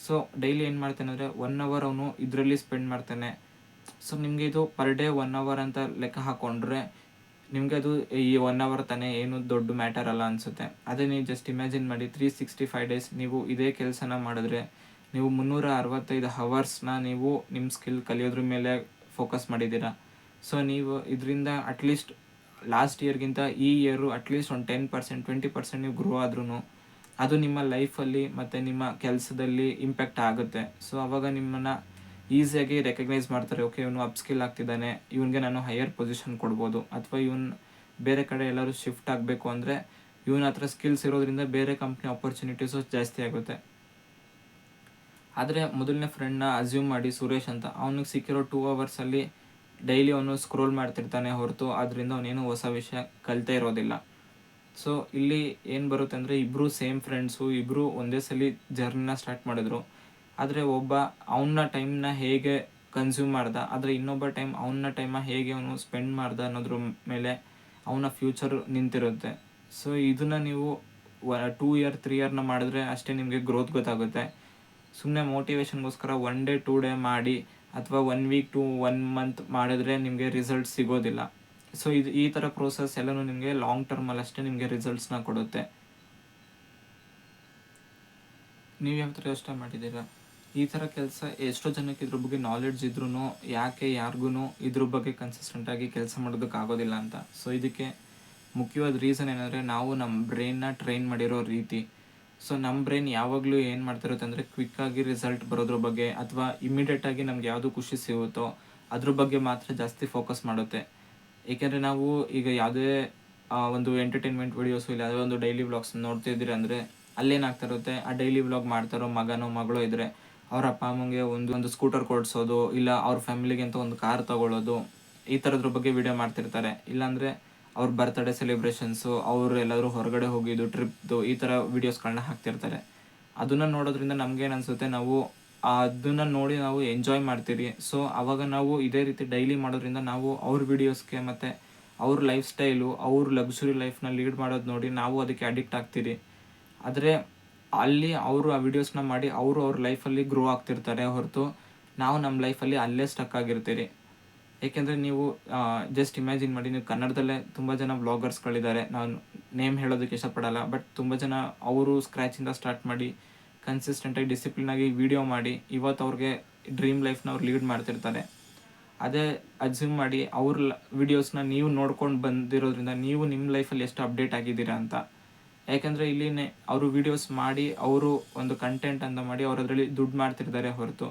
ಸೊ ಡೈಲಿ ಏನು ಮಾಡ್ತೇನೆ ಅಂದರೆ 1 ಅವರ್ ಅವನು ಇದರಲ್ಲಿ ಸ್ಪೆಂಡ್ ಮಾಡ್ತಾನೆ. ಸೊ ನಿಮಗೆ ಇದು ಪರ್ ಡೇ 1 ಅವರ್ ಅಂತ ಲೆಕ್ಕ ಹಾಕ್ಕೊಂಡ್ರೆ ನಿಮಗೆ ಅದು ಈ 1 ಅವರ್ ತಾನೇ ಏನು ದೊಡ್ಡ ಮ್ಯಾಟರ್ ಅಲ್ಲ ಅನಿಸುತ್ತೆ. ಅದೇ ನೀವು ಜಸ್ಟ್ ಇಮ್ಯಾಜಿನ್ ಮಾಡಿ 365 ಡೇಸ್ ನೀವು ಇದೇ ಕೆಲಸನ ಮಾಡಿದ್ರೆ ನೀವು 365 ಹವರ್ಸ್ನ ನೀವು ನಿಮ್ಮ ಸ್ಕಿಲ್ ಕಲಿಯೋದ್ರ ಮೇಲೆ ಫೋಕಸ್ ಮಾಡಿದ್ದೀರಾ. ಸೊ ನೀವು ಇದರಿಂದ ಅಟ್ಲೀಸ್ಟ್ ಲಾಸ್ಟ್ ಇಯರ್ಗಿಂತ ಈ ಇಯರು ಅಟ್ಲೀಸ್ಟ್ ಒಂದು 10% 20% ನೀವು ಗ್ರೋ ಆದ್ರೂ ಅದು ನಿಮ್ಮ ಲೈಫಲ್ಲಿ ಮತ್ತು ನಿಮ್ಮ ಕೆಲಸದಲ್ಲಿ ಇಂಪ್ಯಾಕ್ಟ್ ಆಗುತ್ತೆ. ಸೊ ಆವಾಗ ನಿಮ್ಮನ್ನು ಈಸಿಯಾಗಿ ರೆಕಗ್ನೈಸ್ ಮಾಡ್ತಾರೆ. ಓಕೆ, ಇವನು ಅಪ್ಸ್ಕಿಲ್ ಆಗ್ತಿದ್ದಾನೆ, ಇವನಿಗೆ ನಾನು ಹೈಯರ್ ಪೊಸಿಷನ್ ಕೊಡ್ಬೋದು, ಅಥವಾ ಇವನು ಬೇರೆ ಕಡೆ ಎಲ್ಲರೂ ಶಿಫ್ಟ್ ಆಗಬೇಕು ಅಂದರೆ ಇವನ ಹತ್ರ ಸ್ಕಿಲ್ಸ್ ಇರೋದ್ರಿಂದ ಬೇರೆ ಕಂಪ್ನಿ ಆಪರ್ಚುನಿಟೀಸು ಜಾಸ್ತಿ ಆಗುತ್ತೆ. ಆದರೆ ಮೊದಲನೇ ಫ್ರೆಂಡ್ನ ಅಸ್ಯೂಮ್ ಮಾಡಿ ಸುರೇಶ್ ಅಂತ, ಅವನಿಗೆ ಸಿಕ್ಕಿರೋ 2 ಅವರ್ಸಲ್ಲಿ ಡೈಲಿ ಅವನು ಸ್ಕ್ರೋಲ್ ಮಾಡ್ತಿರ್ತಾನೆ ಹೊರತು ಅದರಿಂದ ಅವನೇನು ಹೊಸ ವಿಷಯ ಕಲಿತೇ ಇರೋದಿಲ್ಲ. ಸೊ ಇಲ್ಲಿ ಏನು ಬರುತ್ತೆ ಅಂದರೆ ಇಬ್ಬರು ಸೇಮ್ ಫ್ರೆಂಡ್ಸು, ಇಬ್ಬರು ಒಂದೇ ಸಲ ಜರ್ನಿನ ಸ್ಟಾರ್ಟ್ ಮಾಡಿದ್ರು. ಆದರೆ ಒಬ್ಬ ಅವನ ಟೈಮ್ನ ಹೇಗೆ ಕನ್ಸ್ಯೂಮ್ ಮಾಡ್ದ, ಆದರೆ ಇನ್ನೊಬ್ಬ ಅವನ ಟೈಮ ಹೇಗೆ ಅವನು ಸ್ಪೆಂಡ್ ಮಾಡ್ದ ಅನ್ನೋದ್ರ ಮೇಲೆ ಅವನ ಫ್ಯೂಚರ್ ನಿಂತಿರುತ್ತೆ. ಸೊ ಇದನ್ನು ನೀವು 2 ಇಯರ್ 3 ಇಯರ್ನ ಮಾಡಿದ್ರೆ ಅಷ್ಟೇ ನಿಮಗೆ ಗ್ರೋತ್ ಗೊತ್ತಾಗುತ್ತೆ. ಸುಮ್ಮನೆ ಮೋಟಿವೇಶನ್ಗೋಸ್ಕರ 1 ಡೇ 2 ಡೇ ಮಾಡಿ ಅಥವಾ 1 ವೀಕ್ ಟು 1 ಮಂತ್ ಮಾಡಿದ್ರೆ ನಿಮಗೆ ರಿಸಲ್ಟ್ ಸಿಗೋದಿಲ್ಲ. ಸೊ ಈ ಥರ ಪ್ರೋಸೆಸ್ ಎಲ್ಲನೂ ನಿಮಗೆ ಲಾಂಗ್ ಟರ್ಮಲ್ಲಿ ಅಷ್ಟೇ ನಿಮಗೆ ರಿಸಲ್ಟ್ಸ್ನ ಕೊಡುತ್ತೆ. ನೀವು ಯಾವ ಥರ ಯೋಚನೆ ಮಾಡಿದ್ದೀರಾ? ಈ ಥರ ಕೆಲಸ ಎಷ್ಟೋ ಜನಕ್ಕೆ ಇದ್ರ ಬಗ್ಗೆ ನಾಲೆಡ್ಜ್ ಇದ್ರೂ ಯಾಕೆ ಯಾರಿಗೂ ಇದ್ರ ಬಗ್ಗೆ ಕನ್ಸಿಸ್ಟೆಂಟಾಗಿ ಕೆಲಸ ಮಾಡೋದಕ್ಕಾಗೋದಿಲ್ಲ ಅಂತ. ಸೊ ಇದಕ್ಕೆ ಮುಖ್ಯವಾದ ರೀಸನ್ ಏನಂದರೆ ನಾವು ನಮ್ಮ ಬ್ರೈನ್ನ ಟ್ರೈನ್ ಮಾಡಿರೋ ರೀತಿ. ಸೊ ನಮ್ಮ ಬ್ರೈನ್ ಯಾವಾಗಲೂ ಏನು ಮಾಡ್ತಿರುತ್ತೆ ಅಂದರೆ ಕ್ವಿಕ್ಕಾಗಿ ರಿಸಲ್ಟ್ ಬರೋದ್ರ ಬಗ್ಗೆ ಅಥವಾ ಇಮಿಡಿಯೇಟಾಗಿ ನಮ್ಗೆ ಯಾವುದು ಖುಷಿ ಸಿಗುತ್ತೋ ಅದ್ರ ಬಗ್ಗೆ ಮಾತ್ರ ಜಾಸ್ತಿ ಫೋಕಸ್ ಮಾಡುತ್ತೆ. ಏಕೆಂದರೆ ನಾವು ಈಗ ಯಾವುದೇ ಒಂದು ಎಂಟರ್ಟೈನ್ಮೆಂಟ್ ವೀಡಿಯೋಸು ಇಲ್ಲ ಯಾವುದೇ ಒಂದು ಡೈಲಿ ವ್ಲಾಗ್ಸ್ ನೋಡ್ತಿದ್ದೀರಿ ಅಂದರೆ ಅಲ್ಲೇನಾಗ್ತಾ ಇರುತ್ತೆ, ಆ ಡೈಲಿ ವ್ಲಾಗ್ ಮಾಡ್ತಾರೋ ಮಗನೋ ಮಗಳೋ ಇದ್ದರೆ ಅವ್ರ ಅಪ್ಪ ಅಮ್ಮಂಗೆ ಒಂದು ಸ್ಕೂಟರ್ ಕೊಡಿಸೋದು, ಇಲ್ಲ ಅವ್ರ ಫ್ಯಾಮಿಲಿಗೆ ಅಂತ ಒಂದು ಕಾರ್ ತೊಗೊಳ್ಳೋದು, ಈ ಥರದ್ರ ಬಗ್ಗೆ ವಿಡಿಯೋ ಮಾಡ್ತಿರ್ತಾರೆ. ಇಲ್ಲಾಂದರೆ ಅವ್ರ ಬರ್ತ್ಡೇ ಸೆಲೆಬ್ರೇಷನ್ಸು, ಅವರು ಎಲ್ಲಾದರೂ ಹೊರಗಡೆ ಹೋಗಿದ್ದು ಟ್ರಿಪ್ದು, ಈ ಥರ ವೀಡಿಯೋಸ್ಗಳನ್ನ ಹಾಕ್ತಿರ್ತಾರೆ. ಅದನ್ನು ನೋಡೋದ್ರಿಂದ ನಮಗೇನು ಅನಿಸುತ್ತೆ, ನಾವು ಅದನ್ನು ನೋಡಿ ನಾವು ಎಂಜಾಯ್ ಮಾಡ್ತೀರಿ. ಸೊ ಆವಾಗ ನಾವು ಇದೇ ರೀತಿ ಡೈಲಿ ಮಾಡೋದ್ರಿಂದ ನಾವು ಅವ್ರ ವೀಡಿಯೋಸ್ಗೆ ಮತ್ತು ಅವ್ರ ಲೈಫ್ ಸ್ಟೈಲು, ಅವ್ರ ಲಕ್ಸುರಿ ಲೈಫ್ನ ಲೀಡ್ ಮಾಡೋದು ನೋಡಿ ನಾವು ಅದಕ್ಕೆ ಅಡಿಕ್ಟ್ ಆಗ್ತೀರಿ. ಆದರೆ ಅಲ್ಲಿ ಅವರು ಆ ವಿಡಿಯೋಸ್ನ ಮಾಡಿ ಅವರು ಅವ್ರ ಲೈಫಲ್ಲಿ ಗ್ರೋ ಆಗ್ತಿರ್ತಾರೆ ಹೊರತು ನಾವು ನಮ್ಮ ಲೈಫಲ್ಲಿ ಅಲ್ಲೇ ಸ್ಟಕ್ ಆಗಿರ್ತೀರಿ. ಏಕೆಂದರೆ ನೀವು ಜಸ್ಟ್ ಇಮ್ಯಾಜಿನ್ ಮಾಡಿ, ನೀವು ಕನ್ನಡದಲ್ಲೇ ತುಂಬ ಜನ ವ್ಲಾಗರ್ಸ್ಗಳಿದ್ದಾರೆ, ನಾನು ನೇಮ್ ಹೇಳೋದಕ್ಕೆ ಇಷ್ಟಪಡಲ್ಲ, ಬಟ್ ತುಂಬ ಜನ ಅವರು ಸ್ಕ್ರ್ಯಾಚಿಂದ ಸ್ಟಾರ್ಟ್ ಮಾಡಿ ಕನ್ಸಿಸ್ಟೆಂಟಾಗಿ ಡಿಸಿಪ್ಲಿನಾಗಿ ವಿಡಿಯೋ ಮಾಡಿ ಇವತ್ತು ಅವ್ರಿಗೆ ಡ್ರೀಮ್ ಲೈಫ್ನ ಅವ್ರು ಲೀಡ್ ಮಾಡ್ತಿರ್ತಾರೆ. ಅದೇ ಅಸ್ಯೂಮ್ ಮಾಡಿ ಅವ್ರ ವಿಡಿಯೋಸ್ನ ನೀವು ನೋಡ್ಕೊಂಡು ಬಂದಿರೋದ್ರಿಂದ ನೀವು ನಿಮ್ಮ ಲೈಫಲ್ಲಿ ಎಷ್ಟು ಅಪ್ಡೇಟ್ ಆಗಿದ್ದೀರಾ ಅಂತ. ಯಾಕೆಂದರೆ ಇಲ್ಲಿನೇ ಅವರು ವೀಡಿಯೋಸ್ ಮಾಡಿ ಅವರು ಒಂದು ಕಂಟೆಂಟ್ ಅಂತ ಮಾಡಿ ಅವ್ರು ಅದರಲ್ಲಿ ದುಡ್ಡು ಮಾಡ್ತಿರ್ತಾರೆ ಹೊರತು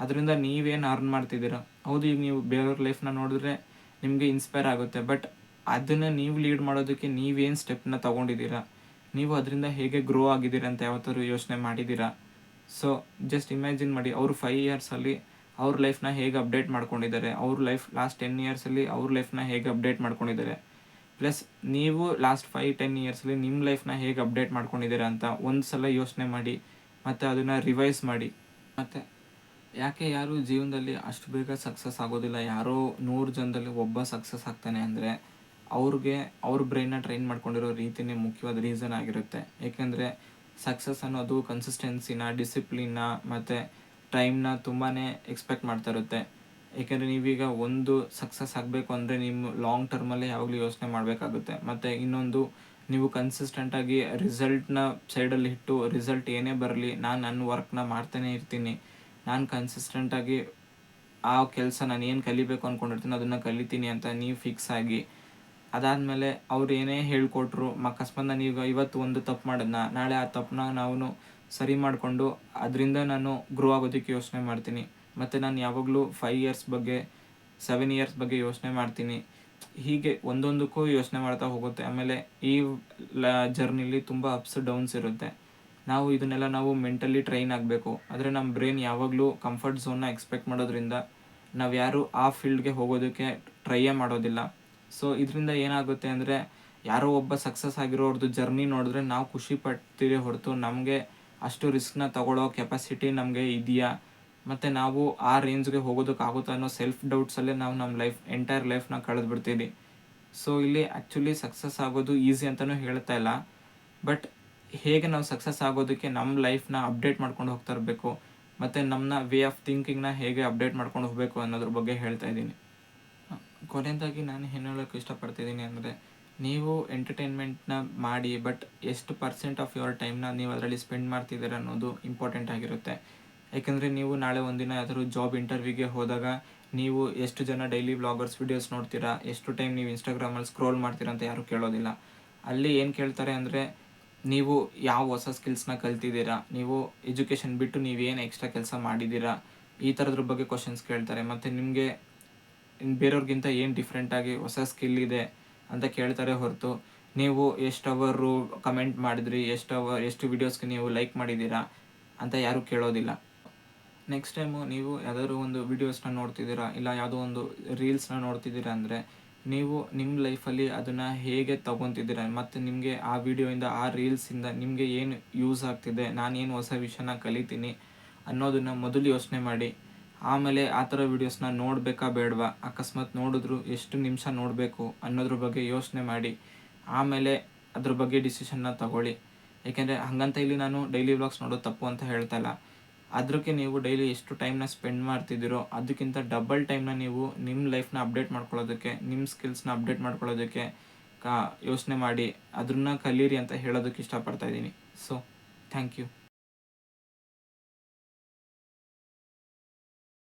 ಅದರಿಂದ ನೀವೇನು ಅರ್ನ್ ಮಾಡ್ತಿದ್ದೀರಾ. ಹೌದು, ಈಗ ನೀವು ಬೇರೆಯವ್ರ ಲೈಫ್ನ ನೋಡಿದ್ರೆ ನಿಮಗೆ ಇನ್ಸ್ಪೈರ್ ಆಗುತ್ತೆ, ಬಟ್ ಅದನ್ನು ನೀವು ಲೀಡ್ ಮಾಡೋದಕ್ಕೆ ನೀವೇನು ಸ್ಟೆಪ್ನ ತೊಗೊಂಡಿದ್ದೀರಾ, ನೀವು ಅದರಿಂದ ಹೇಗೆ ಗ್ರೋ ಆಗಿದ್ದೀರಾ ಅಂತ ಯಾವತ್ತಾದ್ರು ಯೋಚನೆ ಮಾಡಿದ್ದೀರಾ? ಸೊ ಜಸ್ಟ್ ಇಮ್ಯಾಜಿನ್ ಮಾಡಿ, ಅವರು 5 ಇಯರ್ಸಲ್ಲಿ ಅವ್ರ ಲೈಫ್ನ ಹೇಗೆ ಅಪ್ಡೇಟ್ ಮಾಡ್ಕೊಂಡಿದ್ದಾರೆ, ಅವ್ರ ಲೈಫ್ ಲಾಸ್ಟ್ 10 ಇಯರ್ಸಲ್ಲಿ ಅವ್ರ ಲೈಫ್ನ ಹೇಗೆ ಅಪ್ಡೇಟ್ ಮಾಡ್ಕೊಂಡಿದ್ದಾರೆ, ಪ್ಲಸ್ ನೀವು ಲಾಸ್ಟ್ 5-10 ಇಯರ್ಸಲ್ಲಿ ನಿಮ್ಮ ಲೈಫ್ನ ಹೇಗೆ ಅಪ್ಡೇಟ್ ಮಾಡ್ಕೊಂಡಿದ್ದೀರಾ ಅಂತ ಒಂದು ಸಲ ಯೋಚನೆ ಮಾಡಿ ಮತ್ತು ಅದನ್ನು ರಿವೈಸ್ ಮಾಡಿ. ಮತ್ತು ಯಾಕೆ ಯಾರು ಜೀವನದಲ್ಲಿ ಅಷ್ಟು ಬೇಗ ಸಕ್ಸಸ್ ಆಗೋದಿಲ್ಲ, ಯಾರೋ 100 ಜನದಲ್ಲಿ ಒಬ್ಬ ಸಕ್ಸಸ್ ಆಗ್ತಾನೆ ಅಂದರೆ ಅವ್ರಿಗೆ ಅವ್ರ ಬ್ರೈನ್ನ ಟ್ರೈನ್ ಮಾಡ್ಕೊಂಡಿರೋ ರೀತಿಯೇ ಮುಖ್ಯವಾದ ರೀಸನ್ ಆಗಿರುತ್ತೆ. ಏಕೆಂದರೆ ಸಕ್ಸಸ್ ಅನ್ನೋದು ಕನ್ಸಿಸ್ಟೆನ್ಸಿನ, ಡಿಸಿಪ್ಲಿನ್ನ ಮತ್ತು ಟೈಮ್ನ ತುಂಬಾ ಎಕ್ಸ್ಪೆಕ್ಟ್ ಮಾಡ್ತಾ ಇರುತ್ತೆ. ಏಕೆಂದರೆ ನೀವೀಗ ಒಂದು ಸಕ್ಸಸ್ ಆಗಬೇಕು ಅಂದರೆ ನಿಮ್ಮ ಲಾಂಗ್ ಟರ್ಮಲ್ಲೇ ಯಾವಾಗಲೂ ಯೋಚನೆ ಮಾಡಬೇಕಾಗುತ್ತೆ. ಮತ್ತು ಇನ್ನೊಂದು, ನೀವು ಕನ್ಸಿಸ್ಟೆಂಟಾಗಿ ರಿಸಲ್ಟ್ನ ಸೈಡಲ್ಲಿ ಇಟ್ಟು ರಿಸಲ್ಟ್ ಏನೇ ಬರಲಿ ನಾನು ನನ್ನ ವರ್ಕ್ನ ಮಾಡ್ತಾನೆ ಇರ್ತೀನಿ, ನಾನು ಕನ್ಸಿಸ್ಟೆಂಟಾಗಿ ಆ ಕೆಲಸ ನಾನು ಏನು ಕಲಿಬೇಕು ಅಂದ್ಕೊಂಡಿರ್ತೀನಿ ಅದನ್ನು ಕಲಿತೀನಿ ಅಂತ ನೀವು ಫಿಕ್ಸ್ ಆಗಿ, ಅದಾದಮೇಲೆ ಅವ್ರು ಏನೇ ಹೇಳ್ಕೊಟ್ರು ಅಕಸ್ಮಾತ್ ನಾನು ಈಗ ಇವತ್ತು ಒಂದು ತಪ್ಪು ಮಾಡೋದನ್ನ ನಾಳೆ ಆ ತಪ್ಪನ್ನ ನಾವು ಸರಿ ಮಾಡಿಕೊಂಡು ಅದರಿಂದ ನಾನು ಗ್ರೋ ಆಗೋದಕ್ಕೆ ಯೋಚನೆ ಮಾಡ್ತೀನಿ. ಮತ್ತು ನಾನು ಯಾವಾಗಲೂ 5 ಇಯರ್ಸ್ ಬಗ್ಗೆ 7 ಇಯರ್ಸ್ ಬಗ್ಗೆ ಯೋಚನೆ ಮಾಡ್ತೀನಿ. ಹೀಗೆ ಒಂದೊಂದಕ್ಕೂ ಯೋಚನೆ ಮಾಡ್ತಾ ಹೋಗುತ್ತೆ. ಆಮೇಲೆ ಈ ಜರ್ನಿಲಿ ತುಂಬ ಅಪ್ಸ್ ಡೌನ್ಸ್ ಇರುತ್ತೆ. ನಾವು ಇದನ್ನೆಲ್ಲ ನಾವು ಮೆಂಟಲಿ ಟ್ರೈನ್ ಆಗಬೇಕು. ಆದರೆ ನಮ್ಮ ಬ್ರೈನ್ ಯಾವಾಗಲೂ ಕಂಫರ್ಟ್ ಝೋನ್ನ ಎಕ್ಸ್ಪೆಕ್ಟ್ ಮಾಡೋದ್ರಿಂದ ನಾವು ಯಾರು ಆ ಫೀಲ್ಡ್ಗೆ ಹೋಗೋದಕ್ಕೆ ಟ್ರೈಯೇ ಮಾಡೋದಿಲ್ಲ. ಸೊ ಇದರಿಂದ ಏನಾಗುತ್ತೆ ಅಂದರೆ ಯಾರೋ ಒಬ್ಬ ಸಕ್ಸಸ್ ಆಗಿರೋರ್ದು ಜರ್ನಿ ನೋಡಿದ್ರೆ ನಾವು ಖುಷಿ ಪಡ್ತೀರಿ ಹೊರತು ನಮಗೆ ಅಷ್ಟು ರಿಸ್ಕ್ನ ತಗೊಳ್ಳೋ ಕೆಪಾಸಿಟಿ ನಮಗೆ ಇದೆಯಾ, ಮತ್ತು ನಾವು ಆ ರೇಂಜ್ಗೆ ಹೋಗೋದಕ್ಕಾಗುತ್ತಾ ಅನ್ನೋ ಸೆಲ್ಫ್ ಡೌಟ್ಸಲ್ಲೇ ನಾವು ನಮ್ಮ ಎಂಟೈರ್ ಲೈಫ್ನ ಕಳೆದ್ಬಿಡ್ತೀವಿ. ಸೊ ಇಲ್ಲಿ ಆ್ಯಕ್ಚುಲಿ ಸಕ್ಸಸ್ ಆಗೋದು ಈಸಿ ಅಂತಲೂ ಹೇಳ್ತಾ ಇಲ್ಲ, ಬಟ್ ಹೇಗೆ ನಾವು ಸಕ್ಸಸ್ ಆಗೋದಕ್ಕೆ ನಮ್ಮ ಲೈಫ್ನ ಅಪ್ಡೇಟ್ ಮಾಡ್ಕೊಂಡು ಹೋಗ್ತಾ ಇರಬೇಕು, ಮತ್ತು ನಮ್ಮನ್ನ ವೇ ಆಫ್ ಥಿಂಕಿಂಗ್ನ ಹೇಗೆ ಅಪ್ಡೇಟ್ ಮಾಡ್ಕೊಂಡು ಹೋಗಬೇಕು ಅನ್ನೋದ್ರ ಬಗ್ಗೆ ಹೇಳ್ತಾ ಇದ್ದೀನಿ. ಕೊನೆಯದಾಗಿ ನಾನು ಏನು ಹೇಳೋಕ್ಕೆ ಇಷ್ಟಪಡ್ತಿದ್ದೀನಿ ಅಂದರೆ, ನೀವು ಎಂಟರ್ಟೈನ್ಮೆಂಟ್ನ ಮಾಡಿ, ಬಟ್ ಎಷ್ಟು ಪರ್ಸೆಂಟ್ ಆಫ್ ಯುವರ್ ಟೈಮ್ನ ನೀವು ಅದರಲ್ಲಿ ಸ್ಪೆಂಡ್ ಮಾಡ್ತಿದ್ದೀರ ಅನ್ನೋದು ಇಂಪಾರ್ಟೆಂಟ್ ಆಗಿರುತ್ತೆ. ಯಾಕೆಂದರೆ ನೀವು ನಾಳೆ ಒಂದಿನ ಯಾವ್ದಾದ್ರು ಜಾಬ್ ಇಂಟರ್ವ್ಯೂಗೆ ಹೋದಾಗ ನೀವು ಎಷ್ಟು ಜನ ಡೈಲಿ ವ್ಲಾಗರ್ಸ್ ವೀಡಿಯೋಸ್ ನೋಡ್ತೀರಾ, ಎಷ್ಟು ಟೈಮ್ ನೀವು ಇನ್ಸ್ಟಾಗ್ರಾಮಲ್ಲಿ ಸ್ಕ್ರೋಲ್ ಮಾಡ್ತೀರಾ ಅಂತ ಯಾರೂ ಕೇಳೋದಿಲ್ಲ. ಅಲ್ಲಿ ಏನು ಕೇಳ್ತಾರೆ ಅಂದರೆ, ನೀವು ಯಾವ ಹೊಸ ಸ್ಕಿಲ್ಸ್ನ ಕಲ್ತಿದ್ದೀರಾ, ನೀವು ಎಜುಕೇಷನ್ ಬಿಟ್ಟು ನೀವೇನು ಎಕ್ಸ್ಟ್ರಾ ಕೆಲಸ ಮಾಡಿದ್ದೀರಾ, ಈ ಥರದ್ರ ಬಗ್ಗೆ ಕ್ವಶನ್ಸ್ ಕೇಳ್ತಾರೆ. ಮತ್ತು ನಿಮಗೆ ಬೇರೆಯವ್ರಿಗಿಂತ ಏನು ಡಿಫ್ರೆಂಟಾಗಿ ಹೊಸ ಸ್ಕಿಲ್ ಇದೆ ಅಂತ ಕೇಳ್ತಾರೆ ಹೊರತು ನೀವು ಎಷ್ಟು ಅವರು ಕಮೆಂಟ್ ಮಾಡಿದ್ರಿ, ಎಷ್ಟು ವೀಡಿಯೋಸ್ಗೆ ನೀವು ಲೈಕ್ ಮಾಡಿದ್ದೀರಾ ಅಂತ ಯಾರೂ ಕೇಳೋದಿಲ್ಲ. ನೆಕ್ಸ್ಟ್ ಟೈಮು ನೀವು ಯಾವುದಾದ್ರು ಒಂದು ವೀಡಿಯೋಸ್ನ ನೋಡ್ತಿದ್ದೀರಾ, ಇಲ್ಲ ಯಾವುದೋ ಒಂದು ರೀಲ್ಸ್ನ ನೋಡ್ತಿದ್ದೀರಾ ಅಂದರೆ, ನೀವು ನಿಮ್ಮ ಲೈಫಲ್ಲಿ ಅದನ್ನು ಹೇಗೆ ತೊಗೊತಿದ್ದೀರಾ, ಮತ್ತು ನಿಮಗೆ ಆ ವಿಡಿಯೋಯಿಂದ, ಆ ರೀಲ್ಸಿಂದ ನಿಮಗೆ ಏನು ಯೂಸ್ ಆಗ್ತಿದೆ, ನಾನೇನು ಹೊಸ ವಿಷಯನ ಕಲಿತೀನಿ ಅನ್ನೋದನ್ನು ಮೊದಲು ಯೋಚನೆ ಮಾಡಿ. ಆಮೇಲೆ ಆ ಥರ ವೀಡಿಯೋಸ್ನ ನೋಡಬೇಕಾ ಬೇಡವಾ, ಅಕಸ್ಮಾತ್ ನೋಡಿದ್ರು ಎಷ್ಟು ನಿಮಿಷ ನೋಡಬೇಕು ಅನ್ನೋದ್ರ ಬಗ್ಗೆ ಯೋಚನೆ ಮಾಡಿ, ಆಮೇಲೆ ಅದ್ರ ಬಗ್ಗೆ ಡಿಸಿಷನ್ನ ತಗೊಳ್ಳಿ. ಏಕೆಂದರೆ ಹಾಗಂತ ಇಲ್ಲಿ ನಾನು ಡೈಲಿ ವ್ಲಾಗ್ಸ್ ನೋಡೋದು ತಪ್ಪು ಅಂತ ಹೇಳ್ತಾ ಇಲ್ಲ. ಅದಕ್ಕೆ ನೀವು ಡೈಲಿ ಎಷ್ಟು ಟೈಮ್ನ ಸ್ಪೆಂಡ್ ಮಾಡ್ತಿದ್ದೀರೋ ಅದಕ್ಕಿಂತ ಡಬಲ್ ಟೈಮ್ನ ನೀವು ನಿಮ್ಮ ಲೈಫ್ನ ಅಪ್ಡೇಟ್ ಮಾಡ್ಕೊಳ್ಳೋದಕ್ಕೆ, ನಿಮ್ಮ ಸ್ಕಿಲ್ಸ್ನ ಅಪ್ಡೇಟ್ ಮಾಡ್ಕೊಳ್ಳೋದಕ್ಕೆ ಯೋಚನೆ ಮಾಡಿ, ಅದನ್ನ ಕಲೀರಿ ಅಂತ ಹೇಳೋದಕ್ಕೆ ಇಷ್ಟಪಡ್ತಾ ಇದ್ದೀನಿ. So thank you.